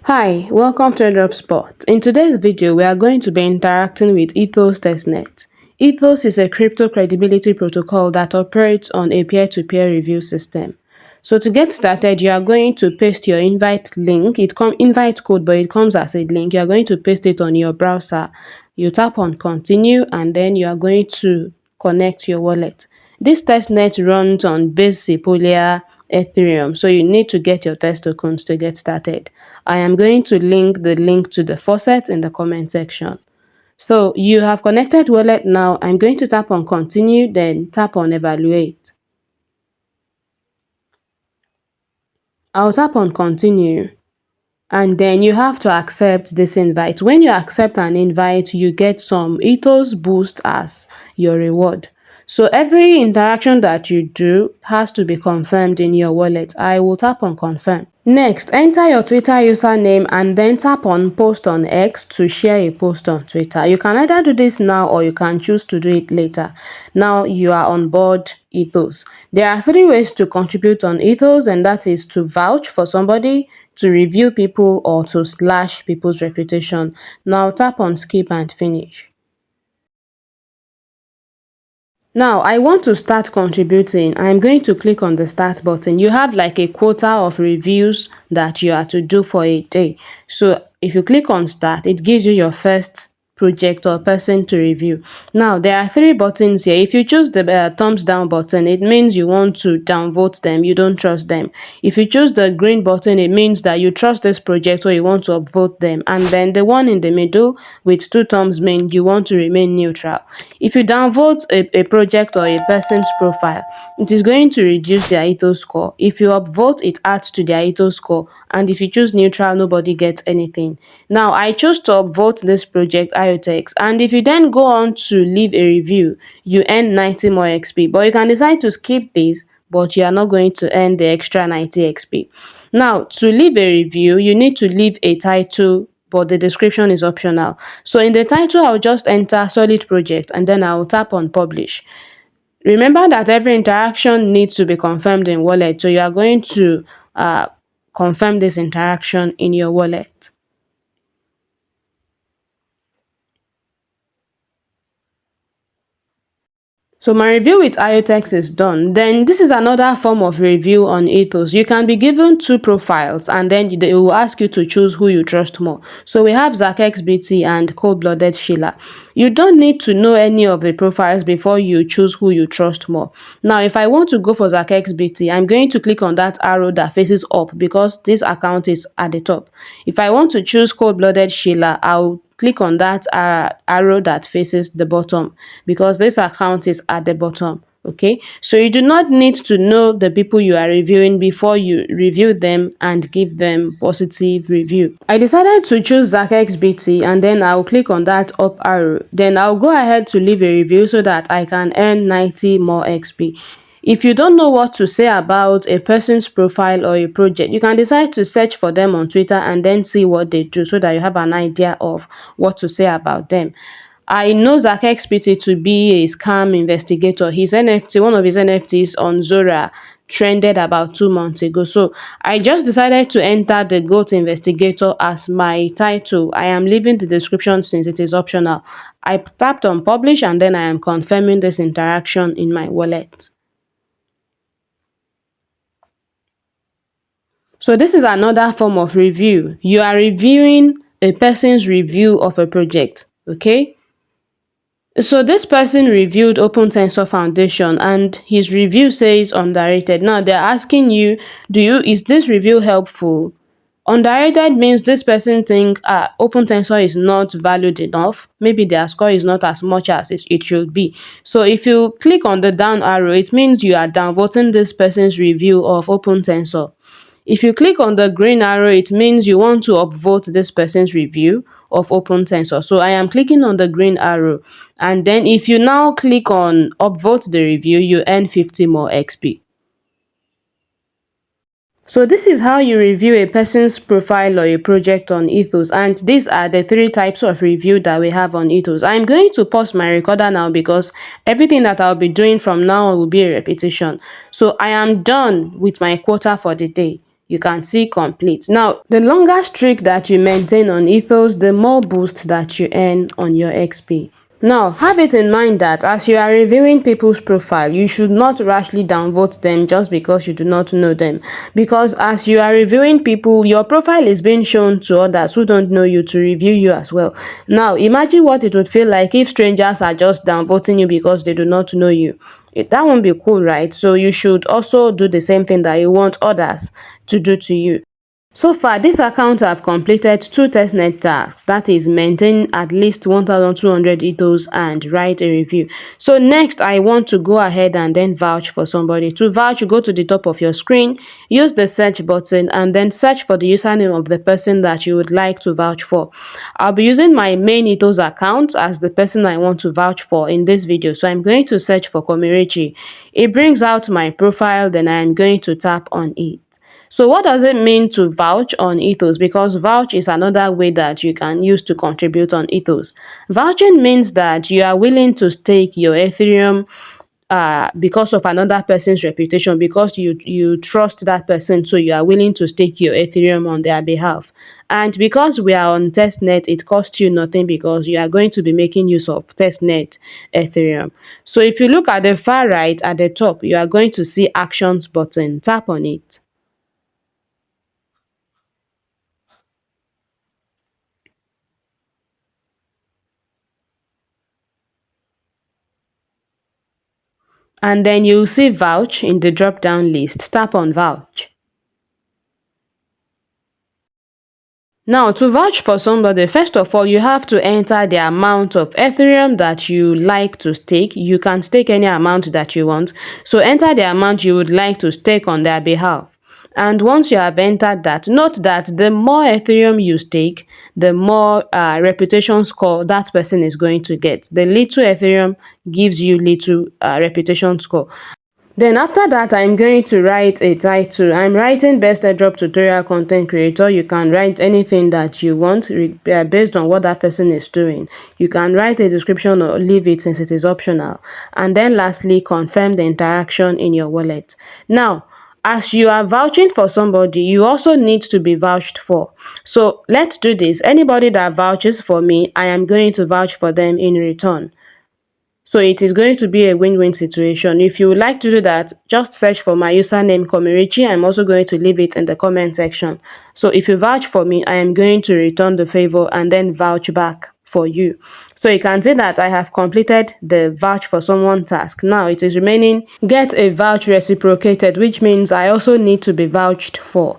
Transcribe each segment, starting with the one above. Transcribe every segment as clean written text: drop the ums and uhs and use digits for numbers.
Hi, welcome to Airdropspot. In today's video, we are going to be interacting with ETHOS Testnet. ETHOS is a crypto credibility protocol that operates on a peer-to-peer review system. So to get started, you are going to paste your invite link. Invite code, but it comes as a link. You are going to paste it on your browser. You tap on continue, and then you are going to connect your wallet. This testnet runs on base Sepolia Ethereum, so you need to get your test tokens to get started. I am going to link the link to the faucet in the comment section. So you have connected wallet now. I'm going to tap on continue, then tap on evaluate. I'll tap on continue. And then you have to accept this invite. When you accept an invite, you get some ETHOS boost as your reward. So every interaction that you do has to be confirmed in your wallet. I will tap on confirm. Next, enter your Twitter username and then tap on post on X to share a post on Twitter. You can either do this now or you can choose to do it later. Now you are on board ETHOS. There are 3 ways to contribute on ETHOS, and that is to vouch for somebody, to review people, or to slash people's reputation. Now tap on skip and finish. Now, I want to start contributing. I'm going to click on the start button. You have like a quota of reviews that you are to do for a day. So if you click on start, it gives you your first project or person to review. Now, there are 3 buttons here. If you choose the thumbs down button, it means you want to downvote them, you don't trust them. If you choose the green button, it means that you trust this project or you want to upvote them. And then the one in the middle with 2 thumbs means you want to remain neutral. If you downvote a project or a person's profile, it is going to reduce their ETHOS score. If you upvote, it adds to their ETHOS score. And if you choose neutral, nobody gets anything. Now, I chose to upvote this project IOTX, and if you then go on to leave a review, you earn 90 more XP. But you can decide to skip this, but you are not going to earn the extra 90 XP. Now, to leave a review, you need to leave a title, but the description is optional. So in the title, I'll just enter solid project and then I'll tap on publish. Remember that every interaction needs to be confirmed in wallet, so you are going to confirm this interaction in your wallet. So my review with IOTX is done. Then this is another form of review on ETHOS. You can be given 2 profiles and then they will ask you to choose who you trust more. So we have ZachXBT and Cold-Blooded Sheila. You don't need to know any of the profiles before you choose who you trust more. Now, if I want to go for ZachXBT, I'm going to click on that arrow that faces up because this account is at the top. If I want to choose Cold-Blooded Sheila, I'll click on that arrow that faces the bottom because this account is at the bottom. Okay, so you do not need to know the people you are reviewing before you review them and give them positive review. I decided to choose ZachXBT and then I'll click on that up arrow. Then I'll go ahead to leave a review so that I can earn 90 more XP. If you don't know what to say about a person's profile or a project, you can decide to search for them on Twitter and then see what they do so that you have an idea of what to say about them. I know ZachXBT to be a scam investigator. His NFT, one of his NFTs on Zora, trended about 2 months ago. So I just decided to enter the GOAT investigator as my title. I am leaving the description since it is optional. I tapped on publish and then I am confirming this interaction in my wallet. So this is another form of review. You are reviewing a person's review of a project, okay? So this person reviewed Open Tensor Foundation and his review says underrated. Now they're asking you, is this review helpful? Underrated means this person think Open Tensor is not valued enough. Maybe their score is not as much as it should be. So if you click on the down arrow, it means you are downvoting this person's review of Open Tensor. If you click on the green arrow, it means you want to upvote this person's review of Open Tensor. So I am clicking on the green arrow. And then if you now click on upvote the review, you earn 50 more XP. So this is how you review a person's profile or a project on ETHOS, and these are the 3 types of review that we have on ETHOS. I'm going to pause my recorder now because everything that I'll be doing from now on will be a repetition. So I am done with my quota for the day. You can see complete. Now, the longer streak that you maintain on ETHOS, the more boost that you earn on your XP. Now, have it in mind that as you are reviewing people's profile, you should not rashly downvote them just because you do not know them. Because as you are reviewing people, your profile is being shown to others who don't know you to review you as well. Now, imagine what it would feel like if strangers are just downvoting you because they do not know you. That won't be cool, right? So you should also do the same thing that you want others to do to you. So far, this account have completed 2 testnet tasks, that is maintain at least 1,200 ethos and write a review. So next, I want to go ahead and then vouch for somebody. To vouch, go to the top of your screen, use the search button and then search for the username of the person that you would like to vouch for. I'll be using my main ethos account as the person I want to vouch for in this video. So I'm going to search for commyrichy. It brings out my profile, then I'm going to tap on it. So what does it mean to vouch on ETHOS? Because vouch is another way that you can use to contribute on ETHOS. Vouching means that you are willing to stake your Ethereum because of another person's reputation, because you trust that person, so you are willing to stake your Ethereum on their behalf. And because we are on testnet, it costs you nothing because you are going to be making use of testnet Ethereum. So if you look at the far right at the top, you are going to see actions button. Tap on it. And then you'll see Vouch in the drop-down list. Tap on Vouch. Now, to vouch for somebody, first of all, you have to enter the amount of Ethereum that you like to stake. You can stake any amount that you want. So enter the amount you would like to stake on their behalf. And once you have entered that, note that the more Ethereum you stake, the more reputation score that person is going to get. The little Ethereum gives you little reputation score. Then after that, I'm going to write a title. I'm writing best airdrop tutorial content creator. You can write anything that you want based on what that person is doing. You can write a description or leave it since it is optional. And then lastly, confirm the interaction in your wallet. Now, as you are vouching for somebody, you also need to be vouched for. So let's do this. Anybody that vouches for me, I am going to vouch for them in return. So it is going to be a win-win situation. If you would like to do that, just search for my username commyrichy. I'm also going to leave it in the comment section. So if you vouch for me, I am going to return the favor and then vouch back for you. So you can see that I have completed the vouch for someone task. Now it is remaining get a vouch reciprocated, which means I also need to be vouched for.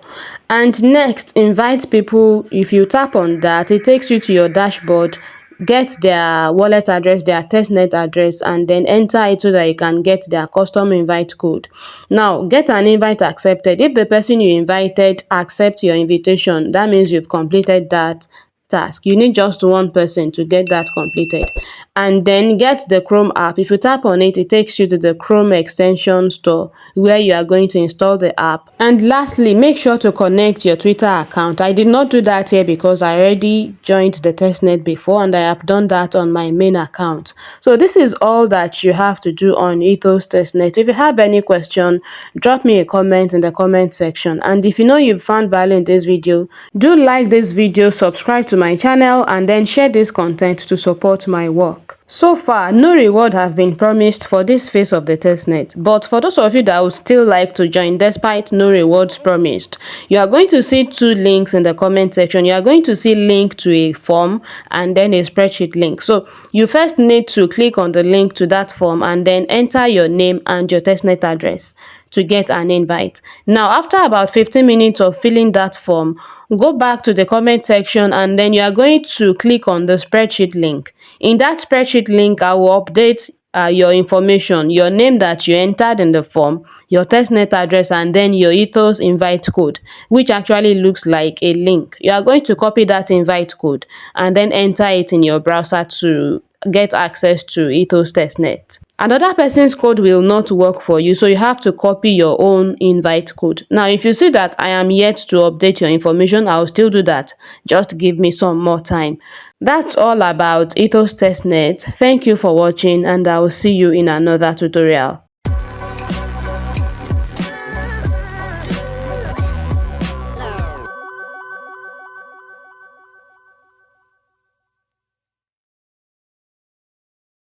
And next, invite people. If you tap on that, it takes you to your dashboard. Get their wallet address, their testnet address, and then enter it so that you can get their custom invite code. Now, get an invite accepted. If the person you invited accepts your invitation, that means you've completed that task. You need just one person to get that completed. And then get the Chrome app. If you tap on it, it takes you to the Chrome extension store where you are going to install the app. And lastly, make sure to connect your Twitter account. I did not do that here because I already joined the testnet before and I have done that on my main account. So this is all that you have to do on ETHOS Testnet. If you have any question, drop me a comment in the comment section. And if you know you found value in this video, do like this video, subscribe to my channel, and then share this content to support my work. So far, no reward have been promised for this phase of the testnet, but for those of you that would still like to join despite no rewards promised, you are going to see 2 links in the comment section. You are going to see link to a form and then a spreadsheet link. So you first need to click on the link to that form and then enter your name and your testnet address to get an invite. Now, after about 15 minutes of filling that form, go back to the comment section and then you are going to click on the spreadsheet link. In that spreadsheet link, I will update your information, your name that you entered in the form, your testnet address, and then your ETHOS invite code, which actually looks like a link. You are going to copy that invite code and then enter it in your browser to get access to ETHOS Testnet. Another person's code will not work for you, so you have to copy your own invite code. Now, if you see that I am yet to update your information, I'll still do that. Just give me some more time. That's all about ETHOS Testnet. Thank you for watching, and I will see you in another tutorial.